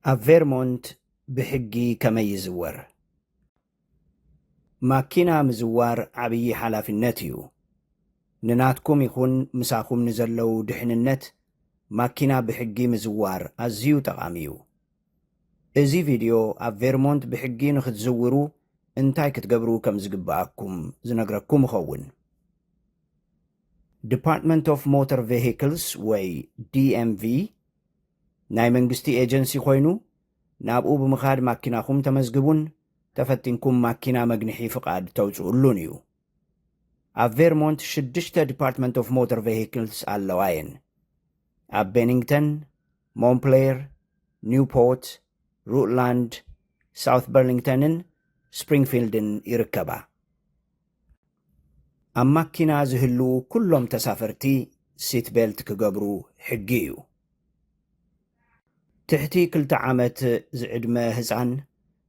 ኣብ ቬርሞንት ብሕጊ ከመይ ይዝወር? ማኪና ምዝዋር ዓብዪ ሓላፍነት እዩ። ንናትኩም ይኹን ምሳኹም ንዘለዉ ድሕንነት ማኪና ብሕጊ ምዝዋር ኣዝዩ ጠቓሚ እዩ። እዚ ቪድዮ ኣብ ቬርሞንት ብሕጊ ንኽትዝውሩ እንታይ ክትገብሩ ከም ዝግብኣኩም ዝነግረኩም ይኸውን። ዲፓርትመንት ኦፍ ሞተር ቬሂክልስ ወይ DMV ናይ መንግስቲ ኤጀንሲ ኮይኑ ናብኡ ብምኻድ ማኪናኹም ተመዝግቡን ተፈቲንኩም ማኪና መግንሒ ፍቓድ ተውፅኡሉን እዩ። ኣብ ቬርሞንት 6 ዲፓርትመንት ኦፍ ሞተር ቬሂክልስ ኣለዋ እየን። ኣብ ቤኒንግተን፣ ሞንፕሌር፣ ኒውፖርት፣ ሩትላንድ፣ ሳውት በርሊንግተንን ስፕሪንግፊልድን ይርከባ። ኣብ ማኪና ዝህልዉ ኩሎም ተሳፈርቲ ሲት ቤልት ክገብሩ ሕጊ እዩ። ትሕቲ 2 ዓመት ዝዕድመ ህፃን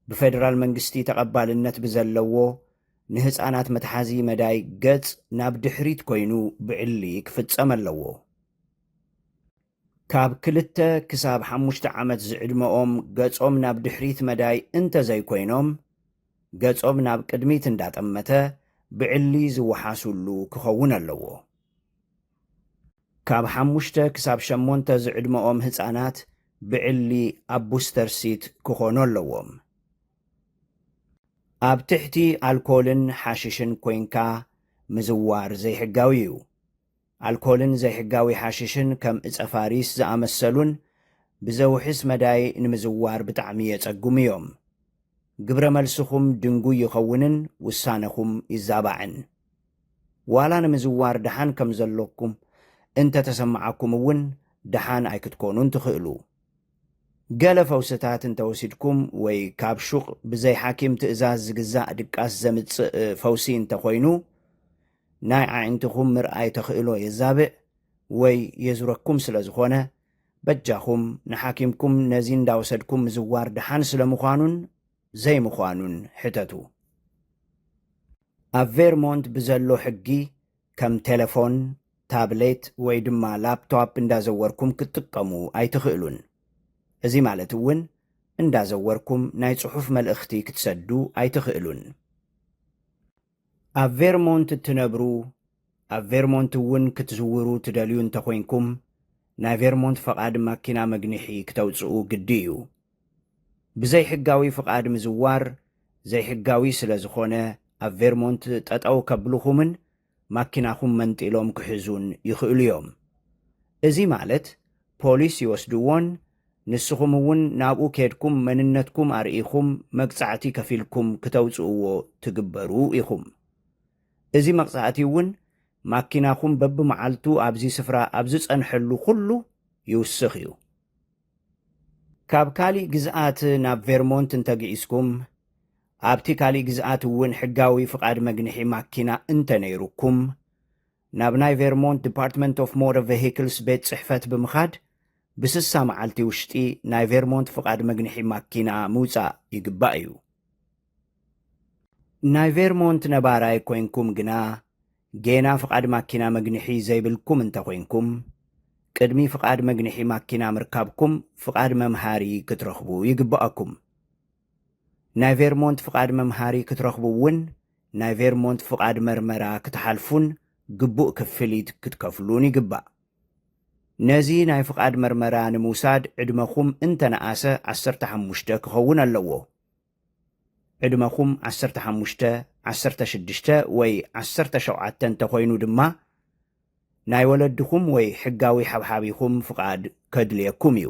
ብፌደራል መንግስቲ ተቐባልነት ብዘለዎ ንህፃናት መትሓዚ መዳይ ገጽ ናብ ድሕሪት ኮይኑ ብዕሊ ክፍጸም ኣለዎ። ካብ 2 ክሳብ 5 ዓመት ዝዕድመኦም ገጾም ናብ ድሕሪት መዳይ እንተዘይኮይኖም ገጾም ናብ ቅድሚት እንዳጠመተ ብዕሊ ዝወሓሱሉ ክኸውን ኣለዎ። ካብ 5 ክሳብ 8 ዝዕድመኦም ህፃናት ብዕሊ ኣብ ቡስተር ሲት ክኾኑ ኣለዎም። ኣብ ትሕቲ ኣልኮልን ሓሽሽን ኮንካ ምዝዋር ዘይሕጋዊ እዩ። ኣልኮልን ዘይሕጋዊ ሓሽሽን ከም ዕፀ ፋሪስ ዝኣመሰሉን ብዘውሕስ መዳይ ንምዝዋር ብጣዕሚ የጸጉም እዮም። ግብረ መልስኹም ድንጉይ ይኸውንን ውሳነኹም ይዛባዕን። ዋላ ንምዝዋር ደሓን ከም ዘለኩም እንተተሰማዓኩም እውን ደሓን ኣይክትኮኑን ትኽእሉ። ገለ ፈውስታት እንተወሲድኩም ወይ ካብ ሹቕ ብዘይ ሓኪም ትእዛዝ ዝግዛእ ድቃስ ዘምጽእ ፈውሲ እንተኾይኑ ናይ ኣዒንትኹም ምርኣይ ተኽእሎ የዛብዕ ወይ የዙረኩም ስለ ዝኾነ በጃኹም ንሓኪምኩም ነዚ እንዳወሰድኩም ምዝዋር ደሓን ስለ ምዃኑን ዘይምዃኑን ሕተቱ። ኣብ ቬርሞንት ብዘሎ ሕጊ ከም ቴሌፎን፣ ታብሌት ወይ ድማ ላፕቶፕ እንዳዘወርኩም ክትጥቀሙ ኣይትኽእሉን። እዚ ማለት እውን እንዳዘወርኩም ናይ ጽሑፍ መልእኽቲ ክትሰዱ ኣይትኽእሉን። ኣብ ቬርሞንት እትነብሩ ኣብ ቬርሞንት እውን ክትዝውሩ ትደልዩ እንተኾይንኩም ናይ ቬርሞንት ፍቓድ ማኪና መግንሒ ክተውፅኡ ግዲ እዩ። ብዘይ ሕጋዊ ፍቓድ ምዝዋር ዘይሕጋዊ ስለ ዝኾነ ኣብ ቬርሞንት ጠጠው ከብልኹምን ማኪናኹም መንጢሎም ክሕዙን ይኽእሉ እዮም። እዚ ማለት ፖሊስ ይወስድዎን ንስኹም እውን ናብኡ ከድኩም መንነትኩም ኣርኢኹም መቅጻዕቲ ከፊልኩም ክተውፅእዎ ትግበሩ ኢኹም። እዚ መቕጻዕቲ እውን ማኪናኹም በብመዓልቱ ኣብዚ ስፍራ ኣብ ዝጸንሐሉ ኩሉ ይውስኽ እዩ። ካብ ካሊእ ግዝኣት ናብ ቬርሞንት እንተግዒዝኩም ኣብቲ ካሊእ ግዝኣት እውን ሕጋዊ ፍቓድ መግንሒ ማኪና እንተነይሩኩም ናብ ናይ ቬርሞንት ዲፓርትመንት ኦፍ ሞተር ቬሂክልስ ቤት ጽሕፈት ብምኻድ ብ60 መዓልቲ ውሽጢ ናይ ቬርሞንት ፍቓድ መግንሒ ማኪና ምውፃእ ይግባእ እዩ። ናይ ቬርሞንት ነባራይ ኮይንኩም ግና ጌና ፍቓድ ማኪና መግንሒ ዘይብልኩም እንተኮይንኩም ቅድሚ ፍቓድ መግንሒ ማኪና ምርካብኩም ፍቓድ መምሃሪ ክትረኽቡ ይግባኣኩም። ናይ ቬርሞንት ፍቓድ መምሃሪ ክትረኽቡ እውን ናይ ቬርሞንት ፍቓድ መርመራ ክትሓልፉን ግቡእ ክፍሊት ክትከፍሉን ይግባእ። ነዚ ናይ ፍቓድ መርመራ ንምውሳድ ዕድመኹም እንተነኣሰ 15 ክኸውን ኣለዎ። ዕድመኹም 15፣ 16 ወይ 17 እንተኾይኑ ድማ ናይ ወለድኹም ወይ ሕጋዊ ሓብሓቢኹም ፍቓድ ከድልየኩም እዩ።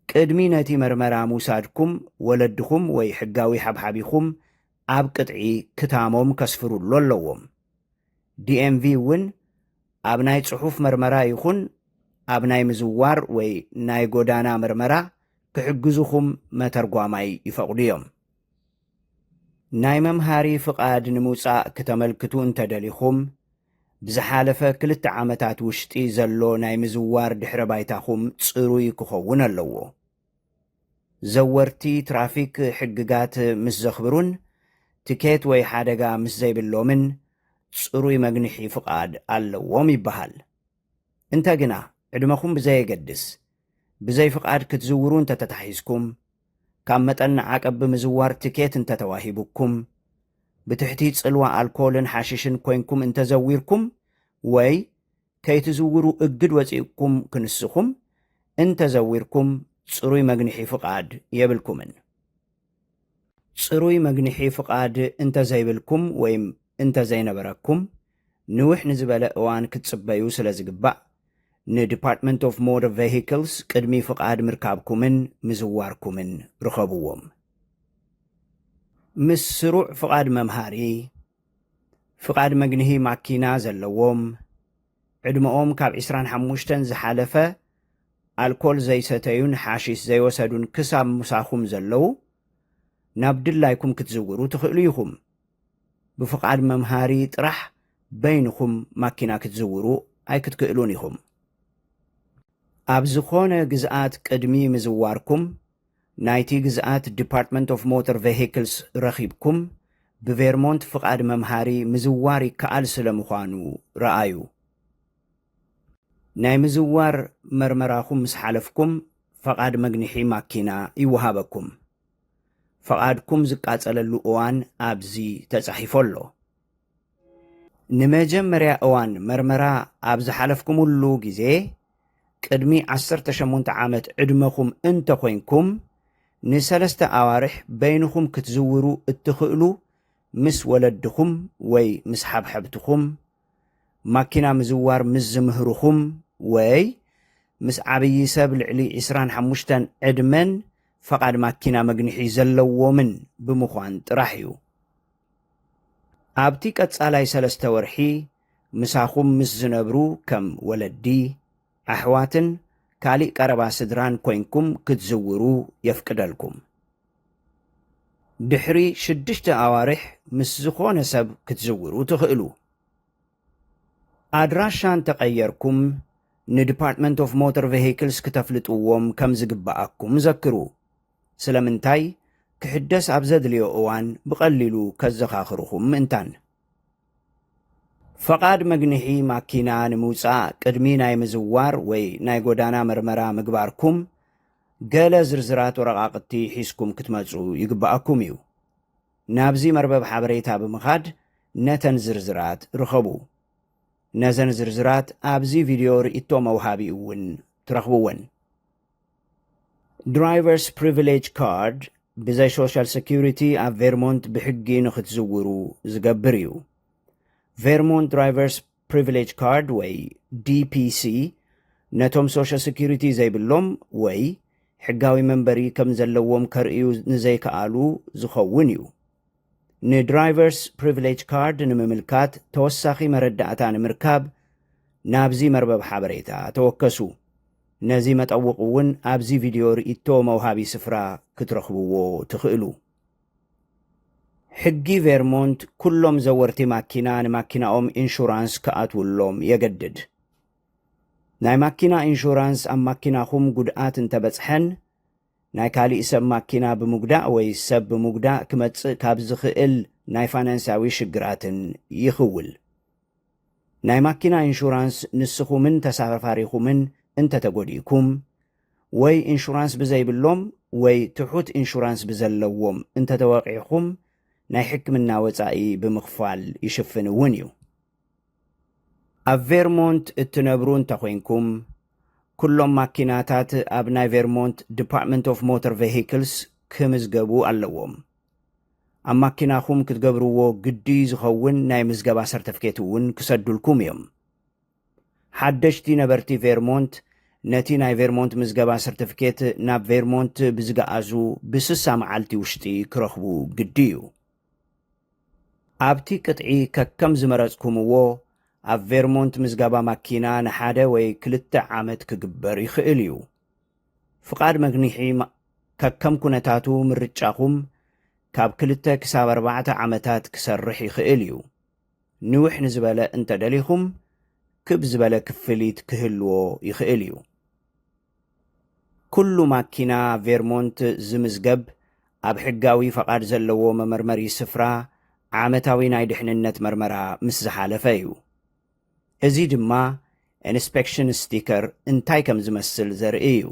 ቅድሚ ነቲ መርመራ ምውሳድኩም ወለድኹም ወይ ሕጋዊ ሓብሓቢኹም ኣብ ቅጥዒ ክታሞም ከስፍሩሉ ኣለዎም። DMV እውን ኣብ ናይ ጽሑፍ መርመራ ይኹን ኣብ ናይ ምዝዋር ወይ ናይ ጎዳና መርመራ ክሕግዙኹም መተርጓማይ ይፈቕዱ እዮም። ናይ መምሃሪ ፍቓድ ንምውፃእ ክተመልክቱ እንተደሊኹም ብዝሓለፈ 2 ዓመታት ውሽጢ ዘሎ ናይ ምዝዋር ድሕረ ባይታኹም ጽሩይ ክኸውን ኣለዎ። ዘወርቲ ትራፊክ ሕግጋት ምስ ዘኽብሩን ትኬት ወይ ሓደጋ ምስ ዘይብሎምን ጽሩይ መግንሒ ፍቓድ ኣለዎም ይበሃል። እንተግና ዕድመኹም ብዘየገድስ بزي فقاد كتزورون تتتحيزكم كام متن عقب بمزوار تكيت انت تواهبكم بتحتيت صلوة الكولن حاششن كوينكم انت زويركم وي كي تزوروا اقد وزيكم كنسكم انت زويركم صروي مغنحي فقاد يبلكمن صروي مغنحي فقاد انت زيبلكم ويم انت زينبركم نوح نزبالة اوان كتصبايو سلازقبع ن Department of Motor Vehicles قدمي فقاد مركابكمن مزواركمن رخبوهم مسروع فقاد ممهاري فقاد مغنحي ماكينا زلوهم عدمኦም ካብ 25 ዝሓለፈ ኣልኮል ዘይሰተዩን ሓሺሽ ዘይወሰዱን ክሳብ ምሳኹም ዘለው ናብ ድላይኩም ክትዝውሩ ትኽእሉ ኢኹም ብፍቃድ መምሃሪ ጥራሕ በይንኹም ማኪና ክትዝውሩ ኣይክትክእሉን ኢኹም ኣብ ዝኾነ ግዝኣት ቅድሚ ምዝዋርኩም ናይቲ ግዝኣት Department of Motor Vehicles ረኺብኩም ብቬርሞንት ፍቃድ መምሃሪ ምዝዋር ይከኣል ስለምዃኑ ረኣዩ ናይ ምዝዋር መርመራኹም ምስ ሓለፍኩም ፈቃድ መግንሒ ማኪና ይወሃበኩም ፈቃድኩም ዝቃጸለሉ እዋን ኣብዚ ተጻሒፉ ኣሎ ንመጀመርያ እዋን መርመራ ኣብ ዝሓለፍኩምሉ ግዜ ቅድሚ 18 ዓመት ዕድመኹም እንተ ኮይንኩም ንሰለስተ ኣዋርሕ በይንኹም ክትዝውሩ እትኽእሉ ምስ ወለድኹም ወይ ምስ ሓብሓብትኹም ማኪና ምዝዋር ምስ ዝምህርኹም ወይ ምስ ዓብዪ ሰብ ልዕሊ 25 ዕድመን ፈቃድ ማኪና መግንሒ ዘለዎምን ብምዃን ጥራሕ እዩ ኣብቲ ቀጻላይ 3 ወርሒ ምሳኹም ምስ ዝነብሩ ከም ወለዲ ኣሕዋትን ካሊእ ቀረባ ስድራን ኮይንኩም ክትዝውሩ የፍቅደልኩም ድሕሪ 6 ኣዋርሕ ምስ ዝኾነ ሰብ ክትዝውሩ ትኽእሉ ኣድራሻን ተቐየርኩም ንዲፓርትመንት ኦፍ ሞተር ቬሂክልስ ክተፍልጥዎም ከም ዝግባኣኩም ዘክሩ ስለምንታይ ክሕደስ ኣብ ዘድልዮ እዋን ብቐሊሉ ከዘኻኽርኹም ምእንታን ፈቃድ መግንሒ ማኪና ንምውፃእ ቅድሚ ናይ ምዝዋር ወይ ናይ ጎዳና መርመራ ምግባርኩም ገለ ዝርዝራት ወረቓቕቲ ሒዝኩም ክትመፁ ይግባኣኩም እዩ ናብዚ መርበብ ሓበሬታ ብምኻድ ነተን ዝርዝራት ርኸቡ ነዘን ዝርዝራት ኣብዚ ቪድዮ ርእቶ መውሃቢ እውን ትረኽብወን ድራይቨርስ ፕሪቪሌጅ ካርድ ብዘይ ሶሻል ሴኪሪቲ ኣብ ቬርሞንት ብሕጊ ንኽትዝውሩ ዝገብር እዩ ቬርሞንት ድራይቨርስ ፕሪቪሌጅ ካርድ ወይ DPC ነቶም ሶሻል ሴኪሪቲ ዘይብሎም ወይ ሕጋዊ መንበሪ ከም ዘለዎም ከርእዩ ንዘይከኣሉ ዝኸውን እዩ ንድራይቨርስ ፕሪቪሌጅ ካርድ ንምምልካት ተወሳኺ መረዳእታ ንምርካብ ናብዚ መርበብ ሓበሬታ ተወከሱ ነዚ መጠውቕ እውን ኣብዚ ቪድዮ ርእቶ መውሃቢ ስፍራ ክትረኽብዎ ትኽእሉ ሕጊ ቬርሞንት ኩሎም ዘወርቲ ማኪና ንማኪናኦም ኢንሹራንስ ከኣትውሎም የገድድ ናይ ማኪና ኢንሹራንስ ኣብ ማኪናኹም ጉድኣት እንተበጽሐን ናይ ካሊእ ሰብ ማኪና ብምጉዳእ ወይ ሰብ ብምጉዳእ ክመጽእ ካብ ዝኽእል ናይ ፋይናንሳዊ ሽግራትን ይኽውል ናይ ማኪና ኢንሹራንስ ንስኹምን ተሳፋሪኹምን እንተተጐዲእኩም ወይ ኢንሹራንስ ብዘይብሎም ወይ ትሑት ኢንሹራንስ ብዘለዎም እንተተወቂዕኹም ናይ ሕክምና ወጻኢ ብምኽፋል ይሽፍን እውን እዩ ኣብ ቬርሞንት እትነብሩ እንተኮይንኩም ኩሎም ማኪናታት ኣብ ናይ ቬርሞንት ዲፓርትመንት ኦፍ ሞተር ቬሂክልስ ክምዝገቡ ኣለዎም ኣብ ማኪናኹም ክትገብርዎ ግዲ ዝኸውን ናይ ምዝገባ ሰርተፍኬት እውን ክሰዱልኩም እዮም ሓደሽቲ ነበርቲ ቬርሞንት ነቲ ናይ ቬርሞንት ምዝገባ ሰርተፍኬት ናብ ቬርሞንት ብዝገኣዙ ብ60 መዓልቲ ውሽጢ ክረኽቡ ግዲ እዩ ኣብቲ ቅጥዒ ከከም ዝመረጽኩምዎ ኣብ ቬርሞንት ምዝገባ ማኪና ንሓደ ወይ 2 ዓመት ክግበር ይኽእል እዩ ፍቃድ መግንሒ ከከም ኩነታቱ ምርጫኹም ካብ 2 ክሳብ 4 ዓመታት ክሰርሕ ይኽእል እዩ ንውሕ ንዝበለ እንተደሊኹም ክብ ዝበለ ክፍሊት ክህልዎ ይኽእል እዩ ኩሉ ማኪና ቬርሞንት ዝምዝገብ ኣብ ሕጋዊ ፈቃድ ዘለዎ መመርመሪ ስፍራ ዓመታዊ ናይ ድሕንነት መርመራ ምስ ዝሓለፈ እዩ እዚ ድማ ኢንስፔክሽን ስቲከር እንታይ ከም ዝመስል ዘርኢ እዩ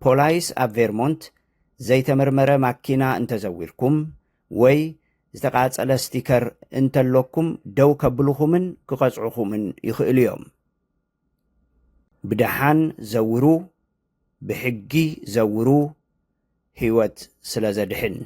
ፖላይስ ኣብ ቬርሞንት ዘይተመርመረ ማኪና እንተዘዊርኩም ወይ ዝተቓጸለ ስቲከር እንተለኩም ደው ከብልኹምን ክቐጽዑኹምን ይኽእሉ እዮም። ብደሓን ዘውሩ፣ ብሕጊ ዘውሩ፣ ህይወት ስለ ዘድሕን።